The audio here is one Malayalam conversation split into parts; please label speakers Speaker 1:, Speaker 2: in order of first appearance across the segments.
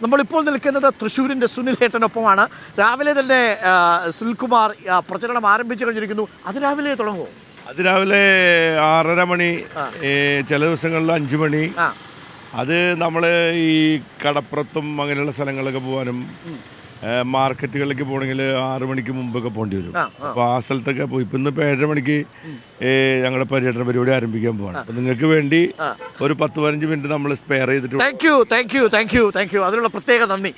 Speaker 1: നമ്മളിപ്പോൾ നിൽക്കുന്നത് തൃശ്ശൂരിൻ്റെ സുനിലേട്ടനൊപ്പമാണ്. രാവിലെ തന്നെ സുനിൽകുമാർ പ്രചരണം ആരംഭിച്ചു കഴിഞ്ഞിരിക്കുന്നു. അതിരാവിലെ തുടങ്ങുമോ?
Speaker 2: അതിരാവിലെ 6:30 മണി, ചില ദിവസങ്ങളിൽ 5 മണി. അത് നമ്മൾ ഈ കടപ്പുറത്തും അങ്ങനെയുള്ള സ്ഥലങ്ങളൊക്കെ പോകാനും മാർക്കറ്റുകളിലേക്ക് പോകണമെങ്കിൽ 6 മണിക്ക് മുമ്പൊക്കെ പോകേണ്ടി വരും. അപ്പോൾ ആ സ്ഥലത്തൊക്കെ പോയി ഇപ്പം ഇന്നിപ്പോൾ 7:30 മണിക്ക് ഞങ്ങളുടെ പര്യടന പരിപാടി ആരംഭിക്കാൻ പോവാണ്. അപ്പം നിങ്ങൾക്ക് വേണ്ടി ഒരു 10-15 മിനിറ്റ് നമ്മൾ സ്പെയർ ചെയ്തിട്ട്.
Speaker 1: താങ്ക് യു അതിനുള്ള പ്രത്യേക നന്ദി.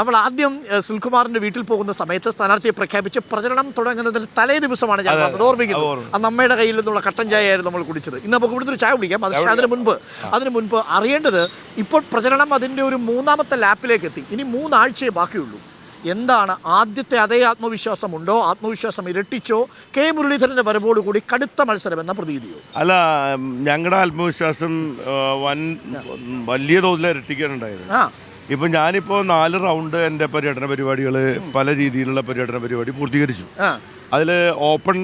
Speaker 1: നമ്മൾ ആദ്യം സുനിൽകുമാറിന്റെ വീട്ടിൽ പോകുന്ന സമയത്ത് സ്ഥാനാർത്ഥിയെ പ്രഖ്യാപിച്ച് പ്രചരണം തുടങ്ങുന്നതിന് തലേ ദിവസമാണ് ഞാൻ വന്നത്, ഓർമ്മിക്കുന്നത്. അന്ന് അമ്മയുടെ കയ്യിൽ നിന്നുള്ള കട്ടൻ ചായയായിരുന്നു നമ്മൾ കുടിച്ചത്. ഇന്ന് നമുക്ക് ഇവിടുന്ന് ഒരു ചായ കുടിക്കാം. പക്ഷേ അതിന് മുൻപ് അറിയേണ്ടത്, ഇപ്പോൾ പ്രചരണം അതിൻ്റെ ഒരു 3ാമത്തെ ലാപ്പിലേക്ക് എത്തി. ഇനി 3 ആഴ്ചയെ ബാക്കിയുള്ളൂ. എന്താണ് ആദ്യത്തെ അതേ ആത്മവിശ്വാസമുണ്ടോ? ആത്മവിശ്വാസം ഇരട്ടിച്ചോ? കെ മുരളീധരന്റെ വരവോടുകൂടി കടുത്ത മത്സരം എന്ന പ്രതീതിയോ?
Speaker 2: അല്ല, ഞങ്ങളുടെ ആത്മവിശ്വാസം വലിയ തോതിൽ ഇരട്ടിക്കാനുണ്ടായത്. ഇപ്പം ഞാനിപ്പോൾ 4 റൗണ്ട് എൻ്റെ പര്യടന പരിപാടികൾ, പല രീതിയിലുള്ള പര്യടന പരിപാടി പൂർത്തീകരിച്ചു. അതിൽ ഓപ്പൺ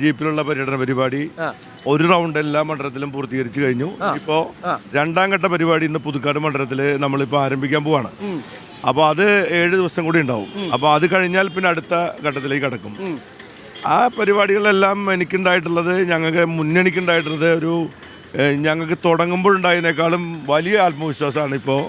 Speaker 2: ജീപ്പിലുള്ള പര്യടന പരിപാടി 1 റൗണ്ട് എല്ലാ മണ്ഡലത്തിലും പൂർത്തീകരിച്ചു കഴിഞ്ഞു. ഇപ്പോൾ 2ാം ഘട്ട പരിപാടി ഇന്ന് പുതുക്കാട് മണ്ഡലത്തിൽ നമ്മളിപ്പോൾ ആരംഭിക്കാൻ പോവാണ്. അപ്പോൾ അത് 7 ദിവസം കൂടി ഉണ്ടാവും. അപ്പോൾ അത് കഴിഞ്ഞാൽ പിന്നെ അടുത്ത ഘട്ടത്തിലേക്ക് കടക്കും. ആ പരിപാടികളെല്ലാം എനിക്കുണ്ടായിട്ടുള്ളത്, ഞങ്ങൾക്ക് മുന്നണിക്കുണ്ടായിട്ടുള്ളത് ഞങ്ങൾക്ക് തുടങ്ങുമ്പോഴുണ്ടായതിനേക്കാളും വലിയ ആത്മവിശ്വാസമാണ് ഇപ്പോൾ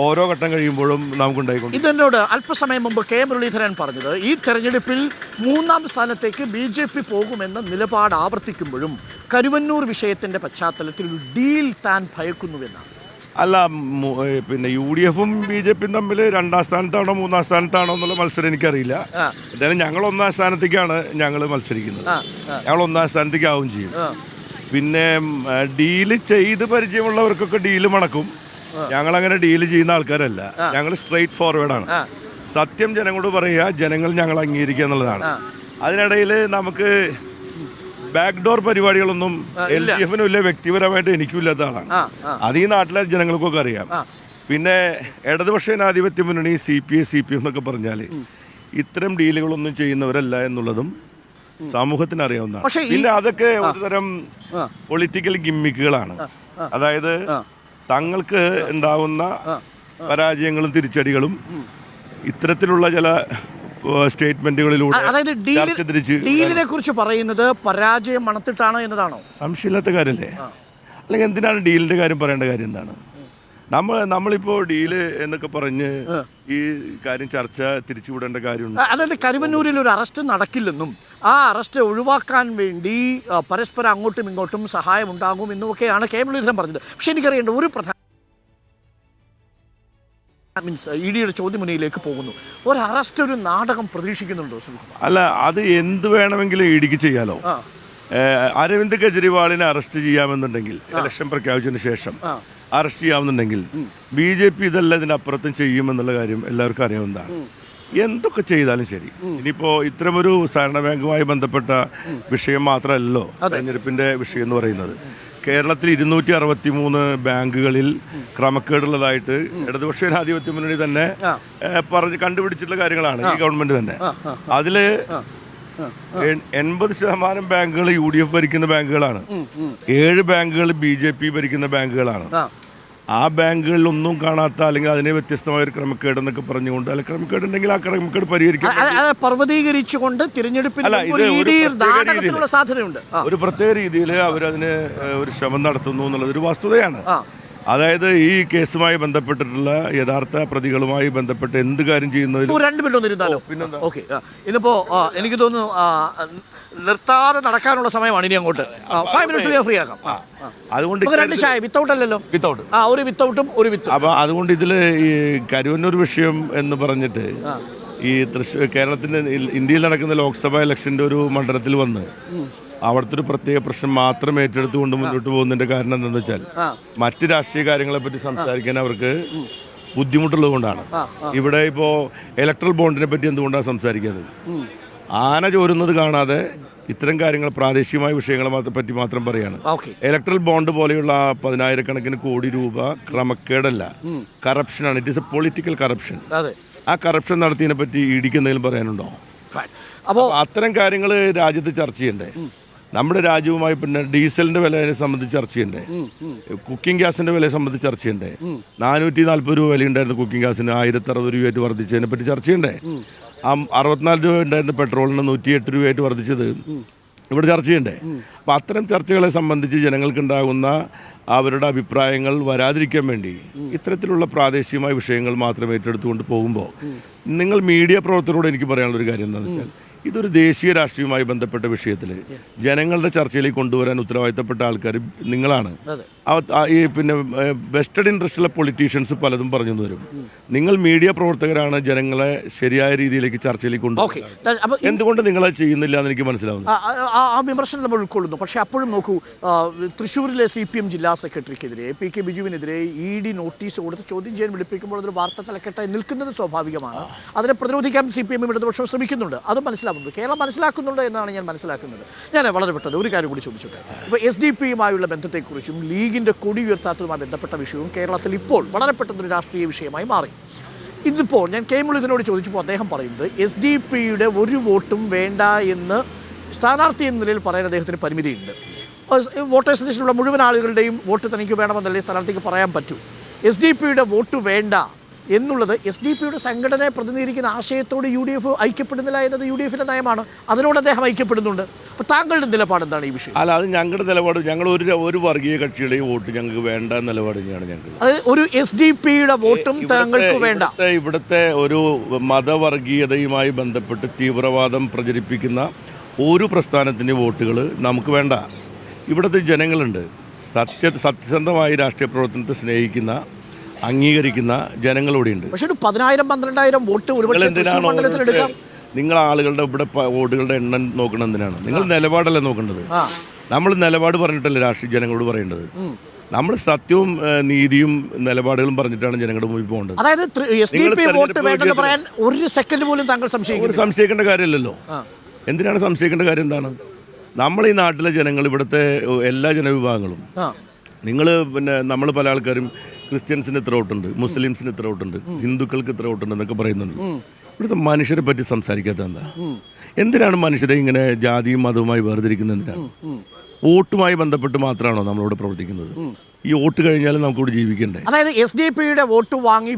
Speaker 2: ഓരോ ഘട്ടം കഴിയുമ്പോഴും നമുക്കുണ്ടായിക്കൊണ്ട്.
Speaker 1: ഇതെന്നോട് അല്പസമയം മുമ്പ് കെ മുരളീധരൻ പറഞ്ഞത്, ഈ തെരഞ്ഞെടുപ്പിൽ 3ാം സ്ഥാനത്തേക്ക് BJP പോകുമെന്ന നിലപാട് ആവർത്തിക്കുമ്പോഴും കരുവന്നൂർ വിഷയത്തിന്റെ പശ്ചാത്തലത്തിൽ ഒരു ഡീൽ താൻ ഭയക്കുന്നുവെന്നാണ്.
Speaker 2: അല്ല, പിന്നെ UDF-ഉം BJP-യും തമ്മിൽ 2ാം സ്ഥാനത്താണോ 3ാം സ്ഥാനത്താണോ എന്നുള്ള മത്സരം എനിക്കറിയില്ല. എന്തായാലും ഞങ്ങൾ 1ാം സ്ഥാനത്തേക്കാണ് ഞങ്ങൾ മത്സരിക്കുന്നത്. ഞങ്ങൾ 1ാം സ്ഥാനത്തേക്ക് ആവും ചെയ്യും. പിന്നെ ഡീല് ചെയ്ത് പരിചയമുള്ളവർക്കൊക്കെ ഡീല് മണക്കും. ഞങ്ങളങ്ങനെ ഡീല് ചെയ്യുന്ന ആൾക്കാരല്ല. ഞങ്ങൾ സ്ട്രെയിറ്റ് ഫോർവേഡാണ്. സത്യം ജനങ്ങളോട് പറയുക, ജനങ്ങൾ ഞങ്ങൾ അംഗീകരിക്കുക എന്നുള്ളതാണ്. അതിനിടയിൽ നമുക്ക് ബാക്ക്ഡോർ പരിപാടികളൊന്നും LDF-നും ഇല്ല, വ്യക്തിപരമായിട്ട് എനിക്കും ഇല്ലാത്ത ആളാണ്. അത് ഈ നാട്ടിലെ ജനങ്ങൾക്കൊക്കെ അറിയാം. പിന്നെ ഇടതുപക്ഷ ജനാധിപത്യ മുന്നണി, CPI CPM എന്നൊക്കെ പറഞ്ഞാൽ ഇത്തരം ഡീലുകളൊന്നും ചെയ്യുന്നവരല്ല എന്നുള്ളതും സമൂഹത്തിന് അറിയാവുന്നതാണ്. പിന്നെ അതൊക്കെ ഒരുതരം പൊളിറ്റിക്കൽ ഗിമ്മിക്കുകളാണ്. അതായത് തങ്ങൾക്ക് ഉണ്ടാവുന്ന പരാജയങ്ങളും തിരിച്ചടികളും ഇത്തരത്തിലുള്ള ചില സ്റ്റേറ്റ്മെന്റുകളിലൂടെ
Speaker 1: ഡീലിനെ കുറിച്ച് പറയുന്നത് പരാജയം മണത്തിട്ടാണോ എന്നതാണോ?
Speaker 2: സംശയമില്ലാത്ത കാര്യമല്ലേ? അല്ലെങ്കിൽ എന്തിനാണ് ഡീലിന്റെ കാര്യം പറയേണ്ട കാര്യം? എന്താണ് നമ്മളിപ്പോ ഡീല് എന്നൊക്കെ പറഞ്ഞ് ഈ കാര്യം ചർച്ച തിരിച്ചുവിടേണ്ട കാര്യമുണ്ട്.
Speaker 1: അതായത് കരുവന്നൂരിൽ ഒരു അറസ്റ്റ് നടക്കില്ലെന്നും ആ അറസ്റ്റ് ഒഴിവാക്കാൻ വേണ്ടി പരസ്പരം അങ്ങോട്ടും ഇങ്ങോട്ടും സഹായം ഉണ്ടാകും എന്നുമൊക്കെയാണ് കെ മുരളീധരൻ പറഞ്ഞത്. പക്ഷെ എനിക്കറിയേണ്ട ഒരു പ്രധാന ED-യുടെ ചോദ്യമുനയിലേക്ക് പോകുന്നു. ഒരു അറസ്റ്റ്, ഒരു നാടകം പ്രതീക്ഷിക്കുന്നുണ്ടോ സുനിൽകുമാർ?
Speaker 2: അല്ല, അത് എന്ത് വേണമെങ്കിലും ED-ക്ക് ചെയ്യാലോ. അരവിന്ദ് കെജ്രിവാളിനെ അറസ്റ്റ് ചെയ്യാമെന്നുണ്ടെങ്കിൽ, ഇലക്ഷൻ പ്രഖ്യാപിച്ചതിന് ശേഷം അറസ്റ്റ് ചെയ്യാമെന്നുണ്ടെങ്കിൽ BJP ഇതെല്ലാം ഇതിനപ്പുറത്തും ചെയ്യുമെന്നുള്ള കാര്യം എല്ലാവർക്കും അറിയാവുന്നതാണ്. എന്തൊക്കെ ചെയ്താലും ശരി. ഇനിയിപ്പോൾ ഇത്തരമൊരു സഹകരണ ബാങ്കുമായി ബന്ധപ്പെട്ട വിഷയം മാത്രമല്ലോ തെരഞ്ഞെടുപ്പിൻ്റെ വിഷയം എന്ന് പറയുന്നത്. കേരളത്തിൽ 263 ബാങ്കുകളിൽ ക്രമക്കേടുള്ളതായിട്ട് ഇടതുപക്ഷ ജനാധിപത്യ മുന്നണി തന്നെ കണ്ടുപിടിച്ചിട്ടുള്ള കാര്യങ്ങളാണ് ഈ ഗവൺമെന്റ് തന്നെ. അതിൽ 80% ബാങ്കുകൾ UDF ഭരിക്കുന്ന ബാങ്കുകളാണ്. 7 ബാങ്കുകൾ BJP ഭരിക്കുന്ന ബാങ്കുകളാണ്. ആ ബാങ്കുകളിലൊന്നും കാണാത്ത, അല്ലെങ്കിൽ അതിനെ വ്യത്യസ്തമായ ഒരു ക്രമക്കേട് എന്നൊക്കെ പറഞ്ഞുകൊണ്ട്, അല്ല ക്രമക്കേടുണ്ടെങ്കിൽ ആ ക്രമക്കേട് പരിഹരിക്കാൻ
Speaker 1: പർവ്വതീകരിച്ചുകൊണ്ട് തിരഞ്ഞെടുപ്പിൽ
Speaker 2: ഒരു പ്രത്യേക രീതിയിൽ അവരതിന് ഒരു ശ്രമം നടത്തുന്നു എന്നുള്ളത് ഒരു വസ്തുതയാണ്. അതായത് ഈ കേസുമായി ബന്ധപ്പെട്ടിട്ടുള്ള യഥാർത്ഥ പ്രതികളുമായി ബന്ധപ്പെട്ട് എന്ത് കാര്യം ചെയ്യുന്നതിലും
Speaker 1: ഇന്നിപ്പോ എനിക്ക് തോന്നുന്നു നിർത്താതെ നടക്കാനുള്ള സമയമാണ് ഇനി അങ്ങോട്ട്. 5 മിനിറ്റ്സ് ഫ്രീ ആക്കാം.
Speaker 2: അതുകൊണ്ട്
Speaker 1: 2 ചായ വിത്തൗട്ട് അല്ലല്ലോ, ഒരു വിത്തൗട്ടും ഒരു വിത്ത്.
Speaker 2: അപ്പൊ അതുകൊണ്ട് ഇതില് ഈ കരുവന്നൂർ വിഷയം എന്ന് പറഞ്ഞിട്ട് ഈ കേരളത്തിന്റെ ഇന്ത്യയിൽ നടക്കുന്ന ലോക്സഭാ ഇലക്ഷന്റെ ഒരു മണ്ഡലത്തിൽ വന്ന് അവിടുത്തെ ഒരു പ്രത്യേക പ്രശ്നം മാത്രം ഏറ്റെടുത്തുകൊണ്ട് മുന്നോട്ട് പോകുന്നതിന്റെ കാരണം എന്താണെന്ന് വെച്ചാൽ മറ്റ് രാഷ്ട്രീയ കാര്യങ്ങളെ പറ്റി സംസാരിക്കാൻ അവർക്ക് ബുദ്ധിമുട്ടുള്ളത് കൊണ്ടാണ്. ഇവിടെ ഇപ്പോൾ ഇലക്ട്രൽ ബോണ്ടിനെ പറ്റി എന്തുകൊണ്ടാണ് സംസാരിക്കാത്തത്? ആന ചോരുന്നത് കാണാതെ ഇത്തരം കാര്യങ്ങൾ, പ്രാദേശികമായ വിഷയങ്ങളെ പറ്റി മാത്രം പറയാണ്. ഇലക്ട്രൽ ബോണ്ട് പോലെയുള്ള 10,000-കണക്കിന് കോടി രൂപ ക്രമക്കേടല്ല, കറപ്ഷനാണ്. It is a political corruption. ആ കറപ്ഷൻ നടത്തിയതിനെ പറ്റി ED-ക്ക് എന്തെങ്കിലും പറയാനുണ്ടോ? അപ്പോൾ അത്തരം കാര്യങ്ങൾ രാജ്യത്ത് ചർച്ച ചെയ്യണ്ടേ? നമ്മുടെ രാജ്യവുമായി പിന്നെ ഡീസലിന്റെ വിലയെ സംബന്ധിച്ച് ചർച്ച ചെയ്യണ്ടേ, കുക്കിംഗ് ഗ്യാസിന്റെ വിലയെ സംബന്ധിച്ച് ചർച്ച ചെയ്യണ്ടേ, 440 രൂപ വില ഉണ്ടായിരുന്ന കുക്കിംഗ് ഗ്യാസിന് 1060 രൂപയായിട്ട് വർദ്ധിച്ചതിനെ പറ്റി ചർച്ച ചെയ്യണ്ടേ, 64 രൂപ ഉണ്ടായിരുന്ന പെട്രോളിന് 108 രൂപയായിട്ട് വർദ്ധിച്ചത് ഇവിടെ ചർച്ച ചെയ്യണ്ടേ. അപ്പം അത്തരം ചർച്ചകളെ സംബന്ധിച്ച് ജനങ്ങൾക്കുണ്ടാകുന്ന അവരുടെ അഭിപ്രായങ്ങൾ വരാതിരിക്കാൻ വേണ്ടി ഇത്തരത്തിലുള്ള പ്രാദേശികമായ വിഷയങ്ങൾ മാത്രം ഏറ്റെടുത്തുകൊണ്ട് പോകുമ്പോൾ നിങ്ങൾ മീഡിയ പ്രവർത്തകരോട് എനിക്ക് പറയാനുള്ളൊരു കാര്യം എന്താണെന്ന് വെച്ചാൽ, ഇതൊരു ദേശീയ രാഷ്ട്രീയവുമായി ബന്ധപ്പെട്ട വിഷയത്തിൽ ജനങ്ങളുടെ ചർച്ചയിലേക്ക് കൊണ്ടുവരാൻ ഉത്തരവാദിത്തപ്പെട്ട ആൾക്കാർ നിങ്ങളാണ്. ഈ പിന്നെ വെസ്റ്റഡ് ഇൻട്രസ്റ്റുള്ള പൊളിറ്റീഷ്യൻസ് പലതും പറഞ്ഞു വരും. നിങ്ങൾ മീഡിയ പ്രവർത്തകരാണ് ജനങ്ങളെ ശരിയായ രീതിയിലേക്ക് ചർച്ചയിലേക്ക് കൊണ്ടുവരുന്നത്. എന്തുകൊണ്ട് നിങ്ങളത് ചെയ്യുന്നില്ല എന്ന് എനിക്ക് മനസ്സിലാവുന്നു.
Speaker 1: ആ വിമർശനം നമ്മൾ ഉൾക്കൊള്ളുന്നു. പക്ഷേ അപ്പോഴും നോക്കൂ, തൃശ്ശൂരിലെ CPM ജില്ലാ സെക്രട്ടറിക്കെതിരെ PK ബിജുവിനെതിരെ ED നോട്ടീസ് കൊടുത്ത് ചോദ്യം ചെയ്യാൻ വിളിപ്പിക്കുമ്പോൾ അതൊരു വാർത്ത തലക്കെട്ടായി നിൽക്കുന്നത് സ്വാഭാവികമാണ്. അതിനെ പ്രതിരോധിക്കാൻ CPM ഇടതുപക്ഷം ശ്രമിക്കുന്നുണ്ട്, അത് മനസ്സിലാവുന്നുണ്ട്. കേരളം മനസ്സിലാക്കുന്നുണ്ട് എന്നാണ് ഞാൻ മനസ്സിലാക്കുന്നത്. ഞാൻ വളരെ പെട്ടെന്ന് ഒരു കാര്യം കൂടി ചോദിച്ചോട്ടെ. ഇപ്പോൾ SDP-യുമായുള്ള ബന്ധത്തെക്കുറിച്ചും ലീഗിൻ്റെ കൊടി ഉയർത്താത്തതുമായി ബന്ധപ്പെട്ട വിഷയവും കേരളത്തിൽ ഇപ്പോൾ വളരെ പെട്ടെന്നൊരു രാഷ്ട്രീയ വിഷയമായി മാറി. ഇതിപ്പോൾ ഞാൻ K മുരളീധരനോട് ചോദിച്ചപ്പോൾ അദ്ദേഹം പറയുന്നത് SDP-യുടെ ഒരു വോട്ടും വേണ്ട എന്ന് സ്ഥാനാർത്ഥി എന്ന നിലയിൽ പറയാൻ അദ്ദേഹത്തിന് പരിമിതിയുണ്ട്. വോട്ടേഴ്സ് ലിസ്റ്റിലുള്ള മുഴുവൻ ആളുകളുടെയും വോട്ട് തനിക്ക് വേണമെന്നല്ലേ സ്ഥാനാർത്ഥിക്ക് പറയാൻ പറ്റൂ. SDP-യുടെ വോട്ട് വേണ്ട എന്നുള്ളത് SDP-യുടെ സംഘടനയെ പ്രതിനിധീകരിക്കുന്ന ആശയത്തോട് UDF ഐക്യപ്പെടുന്നില്ല എന്നത് UDF-ന്റെ നയമാണ്. അതിനോട് അദ്ദേഹം ഐക്യപ്പെടുന്നുണ്ട്. അപ്പോൾ താങ്കളുടെ നിലപാട് എന്താണ് ഈ വിഷയം?
Speaker 2: അല്ല, അത് ഞങ്ങളുടെ നിലപാട്. ഞങ്ങൾ ഒരു വർഗീയ കക്ഷിയുടെയും വോട്ട് ഞങ്ങൾക്ക് വേണ്ട നിലപാട് തന്നെയാണ് ഞങ്ങൾ.
Speaker 1: അത് ഒരു SDP-യുടെ വോട്ടും താങ്കൾക്ക് വേണ്ട.
Speaker 2: ഇവിടുത്തെ ഒരു മതവർഗീയതയുമായി ബന്ധപ്പെട്ട് തീവ്രവാദം പ്രചരിപ്പിക്കുന്ന ഒരു പ്രസ്ഥാനത്തിൻ്റെ വോട്ടുകൾ നമുക്ക് വേണ്ട. ഇവിടുത്തെ ജനങ്ങളുണ്ട്, സത്യസന്ധമായി രാഷ്ട്രീയ പ്രവർത്തനത്തെ സ്നേഹിക്കുന്ന അംഗീകരിക്കുന്ന ജനങ്ങളിവിടെയുണ്ട്.
Speaker 1: പക്ഷേ ഒരു 10,000-12,000 വോട്ട് ഒരുപക്ഷെ
Speaker 2: നിങ്ങൾ ആളുകളുടെ ഇവിടെ വോട്ടുകളുടെ എണ്ണം നോക്കണം എന്തിനാണ്? നിങ്ങൾ നിലപാടല്ലേ നോക്കേണ്ടത്. നമ്മൾ നിലപാട് പറഞ്ഞിട്ടല്ലേ രാഷ്ട്രീയ ജനങ്ങളോട് പറയേണ്ടത്. നമ്മൾ സത്യവും നീതിയും നിലപാടുകളും പറഞ്ഞിട്ടാണ് ജനങ്ങളുടെ മുന്നിൽ പോകേണ്ടത്.
Speaker 1: അതായത് വോട്ട് വേണ്ടെന്ന് പറയാൻ ഒരു സെക്കൻഡ് പോലും താങ്കൾ
Speaker 2: സംശയിക്കേണ്ട കാര്യമില്ലല്ലോ. എന്തിനാണ് സംശയിക്കേണ്ട കാര്യം? എന്താണ് നമ്മൾ ഈ നാട്ടിലെ ജനങ്ങൾ, ഇവിടുത്തെ എല്ലാ ജനവിഭാഗങ്ങളും, നിങ്ങൾ പിന്നെ നമ്മൾ പല ആൾക്കാരും ക്രിസ്ത്യൻസിന് ഇത്ര വോട്ടുണ്ട്, മുസ്ലിംസിന് ഇത്ര വോട്ടുണ്ട്, ഹിന്ദുക്കൾക്ക് ഇത്ര വോട്ടുണ്ട് എന്നൊക്കെ പറയുന്നുണ്ട്. ഇവിടുത്തെ മനുഷ്യരെ പറ്റി സംസാരിക്കാത്ത എന്താ? എന്തിനാണ് മനുഷ്യരെ ഇങ്ങനെ ജാതിയും മതവുമായി വേർതിരിക്കുന്നത്? എന്തിനാണ്? വോട്ടുമായി ബന്ധപ്പെട്ട് മാത്രമാണോ നമ്മളിവിടെ പ്രവർത്തിക്കുന്നത്? ഈ വോട്ട് കഴിഞ്ഞാലും നമുക്കിവിടെ ജീവിക്കണ്ടേ?
Speaker 1: അതായത് SDP-യുടെ വോട്ട് വാങ്ങി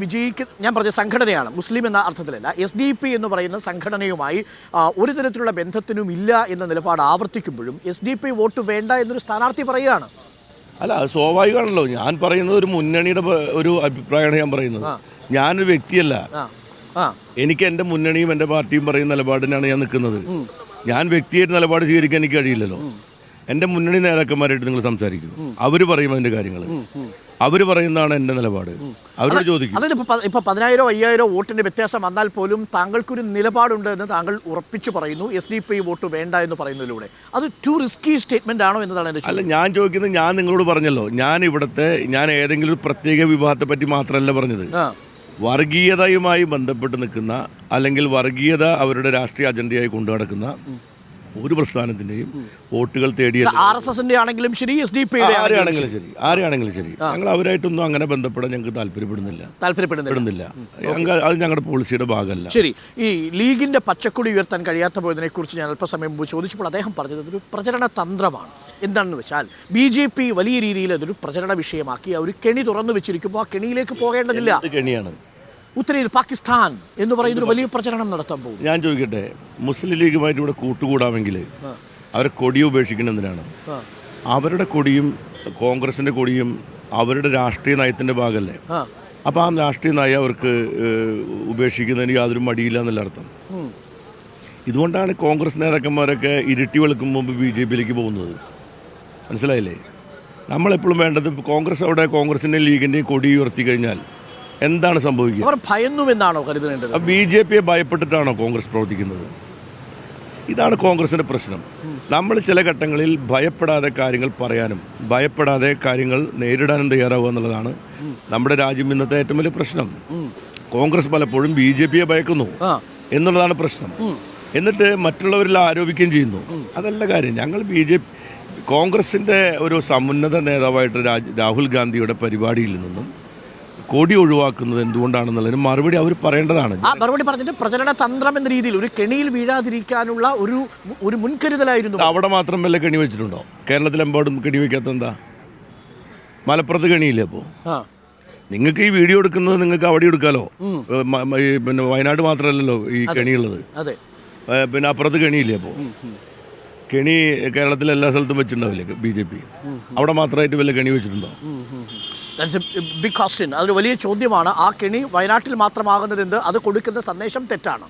Speaker 1: ഞാൻ പറഞ്ഞ സംഘടനയാണ്, മുസ്ലിം എന്ന അർത്ഥത്തിലല്ല. SDP എന്ന് പറയുന്ന സംഘടനയുമായി ഒരു തരത്തിലുള്ള ബന്ധത്തിനും ഇല്ല എന്ന നിലപാട് ആവർത്തിക്കുമ്പോഴും SDP വോട്ട് വേണ്ട എന്നൊരു സ്ഥാനാർത്ഥി പറയുകയാണ്.
Speaker 2: അല്ല, അത് സ്വാഭാവികമാണല്ലോ. ഞാൻ പറയുന്നത് ഒരു മുന്നണിയുടെ ഒരു അഭിപ്രായമാണ് ഞാൻ പറയുന്നത്. ഞാനൊരു വ്യക്തിയല്ല. എനിക്ക് എൻ്റെ മുന്നണിയും എൻ്റെ പാർട്ടിയും പറയുന്ന നിലപാടിനാണ് ഞാൻ നിൽക്കുന്നത്. ഞാൻ വ്യക്തിയായിട്ട് നിലപാട് സ്വീകരിക്കാൻ എനിക്ക് കഴിയില്ലല്ലോ. എൻ്റെ മുന്നണി നേതാക്കന്മാരായിട്ട് നിങ്ങൾ സംസാരിക്കും, അവർ പറയും അതിൻ്റെ കാര്യങ്ങൾ, അവർ പറയുന്നതാണ് എൻ്റെ നിലപാട്. അവരോട് ചോദിക്കും.
Speaker 1: അതിന് ഇപ്പോൾ 10,000-5,000 വോട്ടിൻ്റെ വ്യത്യാസം വന്നാൽ പോലും താങ്കൾക്കൊരു നിലപാടുണ്ട് എന്ന് താങ്കൾ ഉറപ്പിച്ചു പറയുന്നു. SDP വോട്ട് വേണ്ട എന്ന് പറയുന്നതിലൂടെ അത് ടു റിസ്കി സ്റ്റേറ്റ്മെന്റ് ആണോ എന്നതാണ് എൻ്റെ ചോദ്യം.
Speaker 2: അല്ല, ഞാൻ ചോദിക്കുന്നത്, ഞാൻ നിങ്ങളോട് പറഞ്ഞല്ലോ, ഞാൻ ഏതെങ്കിലും ഒരു പ്രത്യേക വിഭാഗത്തെ പറ്റി മാത്രമല്ല പറഞ്ഞത്. വർഗീയതയുമായി ബന്ധപ്പെട്ട് നിൽക്കുന്ന, അല്ലെങ്കിൽ വർഗീയത അവരുടെ രാഷ്ട്രീയ അജണ്ടയായി കൊണ്ടു നടക്കുന്ന ഒരു പ്രസ്ഥാനത്തിന്റെയും വോട്ടുകൾ തേടിയ
Speaker 1: RSSന്റെ ആണെങ്കിലും ശരി, SDP-യുടെ
Speaker 2: ആരെയാണെങ്കിലും ശരി, ഞങ്ങൾ അവരായിട്ടൊന്നും അങ്ങനെ ബന്ധപ്പെടാൻ ഞങ്ങൾക്ക് താല്പര്യപ്പെടുന്നില്ല. അത് ഞങ്ങളുടെ പോളിസിയുടെ ഭാഗമല്ല.
Speaker 1: ശരി, ഈ ലീഗിന്റെ പച്ചക്കൊടി ഉയർത്താൻ കഴിയാത്ത പോയതിനെ കുറിച്ച് ഞാൻ അല്പസമയം മുമ്പ് ചോദിച്ചപ്പോൾ അദ്ദേഹം പറഞ്ഞത് ഒരു പ്രചരണ തന്ത്രമാണ്. എന്താണെന്ന് വെച്ചാൽ BJP വലിയ രീതിയിൽ അതൊരു പ്രചരണ വിഷയമാക്കി ഒരു കെണി തുറന്നു വെച്ചിരിക്കുമ്പോൾ ആ കെണിയിലേക്ക് പോകേണ്ടതില്ല.
Speaker 2: കെണിയാണ്
Speaker 1: ഉത്തരയിൽ പാകിസ്ഥാൻ എന്ന് പറയുന്നൊരു വലിയ പ്രചരണം നടത്താൻ പോകും.
Speaker 2: ഞാൻ ചോദിക്കട്ടെ, മുസ്ലിം ലീഗുമായിട്ട് ഇവിടെ കൂട്ടുകൂടാമെങ്കിൽ അവരെ കൊടി ഉപേക്ഷിക്കുന്നതിനാണ്. അവരുടെ കൊടിയും കോൺഗ്രസിൻ്റെ കൊടിയും അവരുടെ രാഷ്ട്രീയ നയത്തിൻ്റെ ഭാഗമല്ലേ. അപ്പോൾ ആ രാഷ്ട്രീയ നയം അവർക്ക് ഉപേക്ഷിക്കുന്നതിന് യാതൊരു മടിയില്ല എന്നല്ല അർത്ഥം. ഇതുകൊണ്ടാണ് കോൺഗ്രസ് നേതാക്കന്മാരൊക്കെ ഇരുട്ടി വെളുക്കും മുമ്പ് BJP-യിലേക്ക് പോകുന്നത്. മനസ്സിലായില്ലേ? നമ്മളെപ്പോഴും വേണ്ടത് കോൺഗ്രസിൻ്റെയും ലീഗിൻ്റെയും കൊടി ഉയർത്തി കഴിഞ്ഞാൽ എന്താണ് സംഭവിക്കുക?
Speaker 1: അവർ ഭയന്നുവെന്നാണോ കരുതുന്നത്?
Speaker 2: BJP-യെ ഭയപ്പെട്ടിട്ടാണോ കോൺഗ്രസ് പ്രവർത്തിക്കുന്നത്? ഇതാണ് കോൺഗ്രസിൻ്റെ പ്രശ്നം. നമ്മൾ ചില ഘട്ടങ്ങളിൽ ഭയപ്പെടാതെ കാര്യങ്ങൾ പറയാനും ഭയപ്പെടാതെ കാര്യങ്ങൾ നേരിടാനും തയ്യാറാവുക എന്നുള്ളതാണ് നമ്മുടെ രാജ്യം ഇന്നത്തെ ഏറ്റവും വലിയ പ്രശ്നം. കോൺഗ്രസ് പലപ്പോഴും BJP-യെ ഭയക്കുന്നു എന്നുള്ളതാണ് പ്രശ്നം. എന്നിട്ട് മറ്റുള്ളവരിൽ ആരോപിക്കുകയും ചെയ്യുന്നു. അതല്ല കാര്യം. ഞങ്ങൾ കോൺഗ്രസിൻ്റെ ഒരു സമുന്നത നേതാവായിട്ട് രാഹുൽ ഗാന്ധിയുടെ പരിപാടിയിൽ നിന്നും കൊടി ഒഴിവാക്കുന്നത് എന്തുകൊണ്ടാണെന്നുള്ളതിന് മറുപടി അവർ പറയേണ്ടതാണ്.
Speaker 1: ആ മറുപടി പറഞ്ഞിട്ട് പ്രചരണ തന്ത്രം എന്ന രീതിയിൽ ഒരു കെണിയിൽ വീഴാതിരിക്കാനുള്ള ഒരു മുൻകരുതലായിരുന്നു.
Speaker 2: അവിടെ മാത്രം വല്ല കെണി വെച്ചിട്ടുണ്ടോ? കേരളത്തിലെമ്പാടും കെണി വയ്ക്കാത്ത എന്താ? മലപ്പുറത്ത് കെണിയില്ലേ? അപ്പോൾ നിങ്ങൾക്ക് ഈ വീഡിയോ എടുക്കുന്നത് നിങ്ങൾക്ക് അവിടെ എടുക്കാമല്ലോ. പിന്നെ വയനാട് മാത്രമല്ലല്ലോ ഈ കെണിയുള്ളത്. പിന്നെ അപ്പുറത്ത് കെണിയില്ലേ? അപ്പോൾ കെണി കേരളത്തിലെ എല്ലാ സ്ഥലത്തും വെച്ചിട്ടുണ്ടാവില്ലേ BJP? അവിടെ മാത്രമായിട്ട് വല്ല കെണി വെച്ചിട്ടുണ്ടോ?
Speaker 1: Big question. അതൊരു വലിയ ചോദ്യമാണ്. ആ കെണി വയനാട്ടിൽ മാത്രമാകുന്നത് എന്ത്? അത് കൊടുക്കുന്ന സന്ദേശം തെറ്റാണ്.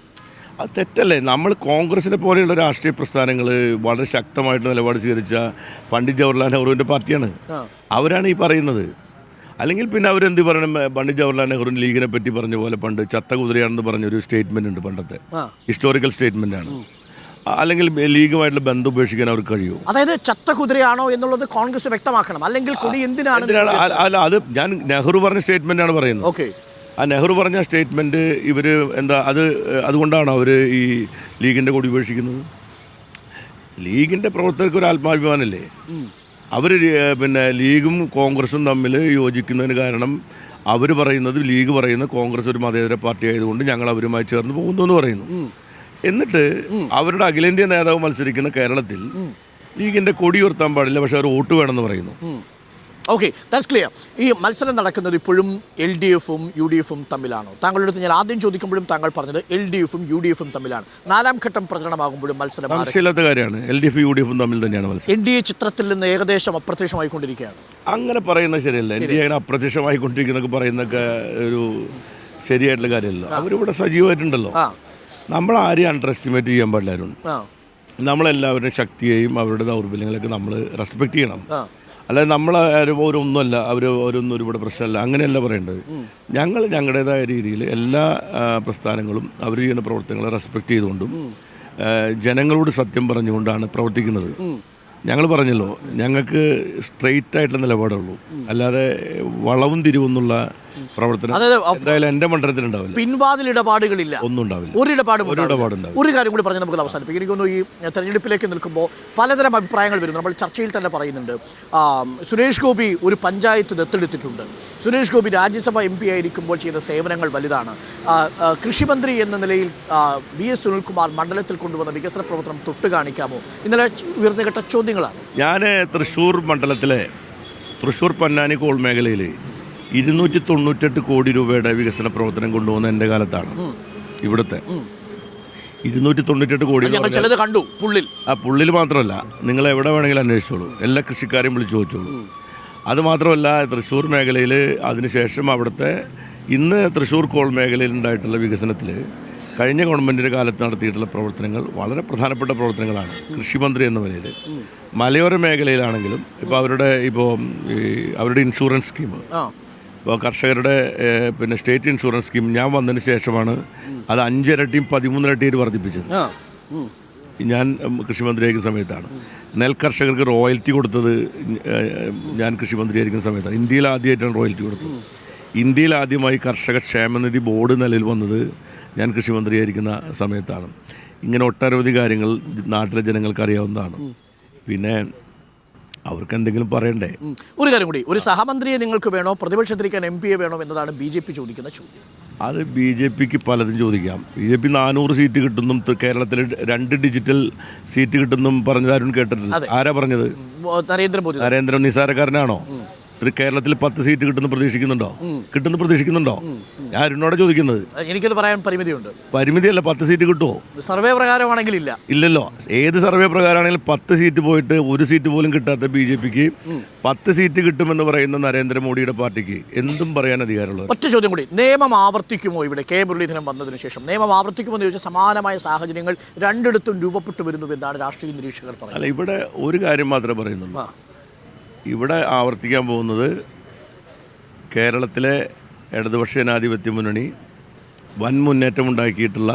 Speaker 2: അത് തെറ്റല്ലേ? നമ്മൾ കോൺഗ്രസിനെ പോലെയുള്ള രാഷ്ട്രീയ പ്രസ്ഥാനങ്ങൾ വളരെ ശക്തമായിട്ട് നിലപാട് സ്വീകരിച്ച പണ്ഡിറ്റ് ജവഹർലാൽ നെഹ്റുവിൻ്റെ പാർട്ടിയാണ്. അവരാണ് ഈ പറയുന്നത്. അല്ലെങ്കിൽ പിന്നെ അവരെന്ത് പറയണം? പണ്ഡിറ്റ് ജവഹർലാൽ നെഹ്റു ലീഗിനെ പറ്റി പറഞ്ഞ പോലെ പണ്ട് ചത്ത കുതിരയാണെന്ന് പറഞ്ഞൊരു സ്റ്റേറ്റ്മെൻ്റ് ഉണ്ട്. പണ്ടത്തെ ഹിസ്റ്റോറിക്കൽ സ്റ്റേറ്റ്മെൻ്റാണ്. അല്ലെങ്കിൽ ലീഗുമായിട്ടുള്ള ബന്ധം ഉപേക്ഷിക്കാൻ അവർക്ക് കഴിയുമോ?
Speaker 1: അതായത് ചത്ത കുതിരയാണോ എന്നുള്ളത് കോൺഗ്രസ് വ്യക്തമാക്കണം. അല്ലെങ്കിൽ കൊടി എന്തിനാണ്?
Speaker 2: അല്ല, അത് ഞാൻ നെഹ്റു പറഞ്ഞ സ്റ്റേറ്റ്മെൻ്റാണ് പറയുന്നത്.
Speaker 1: ഓക്കെ.
Speaker 2: ആ നെഹ്റു പറഞ്ഞ സ്റ്റേറ്റ്മെൻറ്റ് ഇവർ എന്താ അതുകൊണ്ടാണ് അവർ ഈ ലീഗിൻ്റെ കൊടി ഉപേക്ഷിക്കുന്നത്? ലീഗിൻ്റെ പ്രവർത്തകർക്ക് ഒരു ആത്മാഭിമാനമല്ലേ? അവർ പിന്നെ ലീഗും കോൺഗ്രസും തമ്മിൽ യോജിക്കുന്നതിന് കാരണം അവർ പറയുന്നത്, ലീഗ് പറയുന്നത് കോൺഗ്രസ് ഒരു മതേതര പാർട്ടി ആയതുകൊണ്ട് ഞങ്ങൾ അവരുമായി ചേർന്ന് പോകുന്നു എന്ന് പറയുന്നു. എന്നിട്ട് അവരുടെ അഖിലേന്ത്യാ നേതാവ് മത്സരിക്കുന്ന കേരളത്തിൽ ലീഗിൻ്റെ കൊടി ഉയർത്താൻ പാടില്ല, പക്ഷെ അവർ വോട്ട് വേണമെന്ന് പറയുന്നു.
Speaker 1: Okay, that's clear. ഈ മത്സരം നടക്കുന്നത് ഇപ്പോഴും LDFും UDFും തമ്മിലാണോ? താങ്കളുടെ അടുത്ത് ഞാൻ ആദ്യം ചോദിക്കുമ്പോഴും താങ്കൾ പറഞ്ഞത് LDFും UDFും തമ്മിലാണ്. 4ാം ഘട്ടം പ്രചരണമാകുമ്പോഴും മത്സരം
Speaker 2: സംശയമില്ലാത്ത കാര്യമാണ്. LDF UDFും തമ്മിൽ തന്നെയാണ് മത്സരം.
Speaker 1: NDA ചിത്രത്തിൽ നിന്ന് ഏകദേശം അപ്രത്യക്ഷമായിക്കൊണ്ടിരിക്കുകയാണ്.
Speaker 2: അങ്ങനെ പറയുന്നത് ശരിയല്ല. NDA അങ്ങനെ അപ്രത്യക്ഷമായിക്കൊണ്ടിരിക്കുന്നൊക്കെ പറയുന്നതൊക്കെ ഒരു ശരിയായിട്ടുള്ള കാര്യമല്ല. അവരിവിടെ സജീവമായിട്ടുണ്ടല്ലോ. നമ്മൾ ആരെയും അണ്ടർ എസ്റ്റിമേറ്റ് ചെയ്യാൻ പാടില്ലായിരുന്നു. നമ്മളെല്ലാവരുടെ ശക്തിയെയും അവരുടെ ദൗർബല്യങ്ങളൊക്കെ നമ്മൾ റെസ്പെക്ട് ചെയ്യണം. അല്ലാതെ നമ്മളൊന്നുമല്ല, അവരൊന്നും ഇവിടെ പ്രശ്നമല്ല, അങ്ങനെയല്ല പറയേണ്ടത്. ഞങ്ങൾ ഞങ്ങളുടേതായ രീതിയിൽ എല്ലാ പ്രസ്ഥാനങ്ങളും അവർ ചെയ്യുന്ന പ്രവർത്തനങ്ങളെ റെസ്പെക്ട് ചെയ്തുകൊണ്ടും ജനങ്ങളോട് സത്യം പറഞ്ഞുകൊണ്ടാണ് പ്രവർത്തിക്കുന്നത്. ഞങ്ങൾ പറഞ്ഞല്ലോ, ഞങ്ങൾക്ക് സ്ട്രെയിറ്റ് ആയിട്ടുള്ള നിലപാടുള്ളൂ, അല്ലാതെ വളവും തിരിവൊന്നുള്ള പ്രവർത്തനം എന്തായാലും എൻ്റെ മണ്ഡലത്തിലുണ്ടാവില്ല.
Speaker 1: പിൻവാതിൽ ഇടപാടുകളില്ല,
Speaker 2: ഒന്നും ഉണ്ടാവില്ല.
Speaker 1: ഒരു കാര്യം കൂടി പറഞ്ഞ് നമുക്ക് അവസാനിപ്പിക്കും. എനിക്കൊന്നു ഈ തെരഞ്ഞെടുപ്പിലേക്ക് നിൽക്കുമ്പോൾ പലതരം അഭിപ്രായങ്ങൾ വരുന്നു. നമ്മൾ ചർച്ചയിൽ തന്നെ പറയുന്നുണ്ട്. സുരേഷ് ഗോപി ഒരു പഞ്ചായത്ത് ദത്തെടുത്തിട്ടുണ്ട്. സുരേഷ് ഗോപി രാജ്യസഭ MP ആയിരിക്കുമ്പോൾ ചെയ്ത സേവനങ്ങൾ വലുതാണ്. കൃഷിമന്ത്രി എന്ന നിലയിൽ VS സുനിൽകുമാർ മണ്ഡലത്തിൽ കൊണ്ടുവന്ന വികസന പ്രവർത്തനം തൊട്ട് കാണിക്കാമോ? ഇന്നലെ ഉയർന്നു കേട്ട ചോദ്യങ്ങളാണ്.
Speaker 2: ഞാൻ തൃശ്ശൂർ മണ്ഡലത്തിലെ തൃശ്ശൂർ പൊന്നാനി കോൾ മേഖലയിൽ 298 കോടി രൂപയുടെ വികസന പ്രവർത്തനം കൊണ്ടുപോകുന്ന എൻ്റെ കാലത്താണ്. ഇവിടുത്തെ 298 കോടി
Speaker 1: കണ്ടു.
Speaker 2: പുള്ളിൽ മാത്രമല്ല, നിങ്ങൾ എവിടെ വേണമെങ്കിലും അന്വേഷിച്ചോളൂ, എല്ലാ കൃഷിക്കാരെയും വിളിച്ചു ചോദിച്ചോളൂ. അതുമാത്രമല്ല, തൃശ്ശൂർ മേഖലയിൽ അതിനുശേഷം അവിടുത്തെ ഇന്ന് തൃശ്ശൂർ കോൾ മേഖലയിൽ ഉണ്ടായിട്ടുള്ള വികസനത്തിൽ കഴിഞ്ഞ ഗവൺമെൻറ്റിൻ്റെ കാലത്ത് നടത്തിയിട്ടുള്ള പ്രവർത്തനങ്ങൾ വളരെ പ്രധാനപ്പെട്ട പ്രവർത്തനങ്ങളാണ്. കൃഷിമന്ത്രി എന്ന നിലയിൽ മലയോര മേഖലയിലാണെങ്കിലും ഇപ്പോൾ അവരുടെ ഇൻഷുറൻസ് സ്കീം, ഇപ്പോൾ കർഷകരുടെ പിന്നെ സ്റ്റേറ്റ് ഇൻഷുറൻസ് സ്കീം ഞാൻ വന്നതിന് ശേഷമാണ് അത് 5 ഇരട്ടിയും 13 ഇരട്ടിയും വർദ്ധിപ്പിച്ചത്. ഞാൻ കൃഷിമന്ത്രിയായിരിക്കുന്ന സമയത്താണ്. നെൽകർഷകർക്ക് റോയൽറ്റി കൊടുത്തത് ഞാൻ കൃഷിമന്ത്രിയായിരിക്കുന്ന സമയത്താണ്. ഇന്ത്യയിൽ ആദ്യമായിട്ടാണ് റോയൽറ്റി കൊടുത്തത്. ഇന്ത്യയിൽ ആദ്യമായി കർഷക ക്ഷേമനിധി ബോർഡ് നിലയിൽ വന്നത് ഞാൻ കൃഷിമന്ത്രിയായിരിക്കുന്ന സമയത്താണ്. ഇങ്ങനെ ഒട്ടനവധി കാര്യങ്ങൾ നാട്ടിലെ ജനങ്ങൾക്ക് അറിയാവുന്നതാണ്. പിന്നെ അവർക്ക് എന്തെങ്കിലും പറയണ്ടേ?
Speaker 1: ഒരു കാര്യം കൂടി, ഒരു സഹമന്ത്രിയെ നിങ്ങൾക്ക് വേണോ, പ്രതിപക്ഷത്തിരിക്കാൻ MP വേണോ എന്നതാണ് BJP ചോദിക്കുന്ന ചോദ്യം.
Speaker 2: അത് BJPക്ക് പലതും ചോദിക്കാം. BJP 400 സീറ്റ് കിട്ടുന്നും കേരളത്തിൽ 2 ഡിജിറ്റൽ സീറ്റ് കിട്ടുന്നും പറഞ്ഞതാരും കേട്ടിട്ടില്ല. ആരാ പറഞ്ഞത്? നരേന്ദ്രമോദി. നിസാരക്കാരനാണോ? കേരളത്തിൽ 10 സീറ്റ് കിട്ടുന്നു പ്രതീക്ഷിക്കുന്നുണ്ടോ? ഞാൻ എന്നോട് ചോദിക്കുന്നത്.
Speaker 1: എനിക്കത് പറയാൻ പരിമിതിയുണ്ട്.
Speaker 2: പരിമിതിയല്ല, 10 സീറ്റ് കിട്ടുമോ?
Speaker 1: സർവേ പ്രകാരമാണെങ്കിൽ
Speaker 2: ഇല്ലല്ലോ. ഏത് സർവേ പ്രകാരമാണെങ്കിലും 10 സീറ്റ് പോയിട്ട് 1 സീറ്റ് പോലും കിട്ടാത്ത BJPക്ക് 10 സീറ്റ് കിട്ടുമെന്ന് പറയുന്ന നരേന്ദ്രമോദിയുടെ പാർട്ടിക്ക് എന്തും പറയാൻ അധികാരമുള്ളത്.
Speaker 1: ഒറ്റ ചോദ്യം കൂടി, നിയമം ആവർത്തിക്കുമോ? ഇവിടെ K മുരളീധരൻ വന്നതിന് ശേഷം നിയമം ആവർത്തിക്കുമോ എന്ന് ചോദിച്ചാൽ സമാനമായ സാഹചര്യങ്ങൾ രണ്ടിടത്തും രൂപപ്പെട്ടു വരുന്നു എന്നാണ് രാഷ്ട്രീയ നിരീക്ഷകർ പറയുന്നത്.
Speaker 2: അല്ല, ഇവിടെ ഒരു കാര്യം മാത്രമേ പറയുന്നുള്ളൂ. ഇവിടെ ആവർത്തിക്കാൻ പോകുന്നത് കേരളത്തിലെ ഇടതുപക്ഷ ജനാധിപത്യ മുന്നണി വൻ മുന്നേറ്റം ഉണ്ടാക്കിയിട്ടുള്ള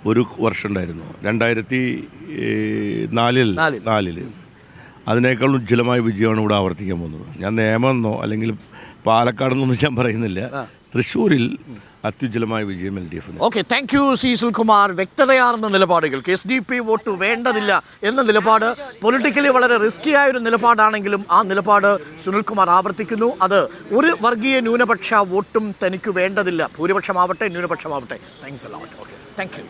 Speaker 2: ഒരു വർഷം ഉണ്ടായിരുന്നു 2004. അതിനേക്കാൾ ഉജ്ജ്വലമായ വിജയമാണ് ഇവിടെ ആവർത്തിക്കാൻ പോകുന്നത്. ഞാൻ നിയമമെന്നോ അല്ലെങ്കിൽ പാലക്കാടെന്നൊന്നും ഞാൻ പറയുന്നില്ല. തൃശ്ശൂരിൽ അത്യുജ്വലമായ വിജയം LDF.
Speaker 1: Okay, thank you C Sunilkumar. വ്യക്തതയാർന്ന നിലപാടുകൾ. SDP വോട്ട് വേണ്ടതില്ല എന്ന നിലപാട് പൊളിറ്റിക്കലി വളരെ റിസ്കിയായ ഒരു നിലപാടാണെങ്കിലും ആ നിലപാട് സുനിൽകുമാർ ആവർത്തിക്കുന്നു. അത് ഒരു വർഗീയ ന്യൂനപക്ഷ വോട്ടും തനിക്ക് വേണ്ടതില്ല, ഭൂരിപക്ഷമാവട്ടെ ന്യൂനപക്ഷമാവട്ടെ. Thanks a lot. Okay, thank U.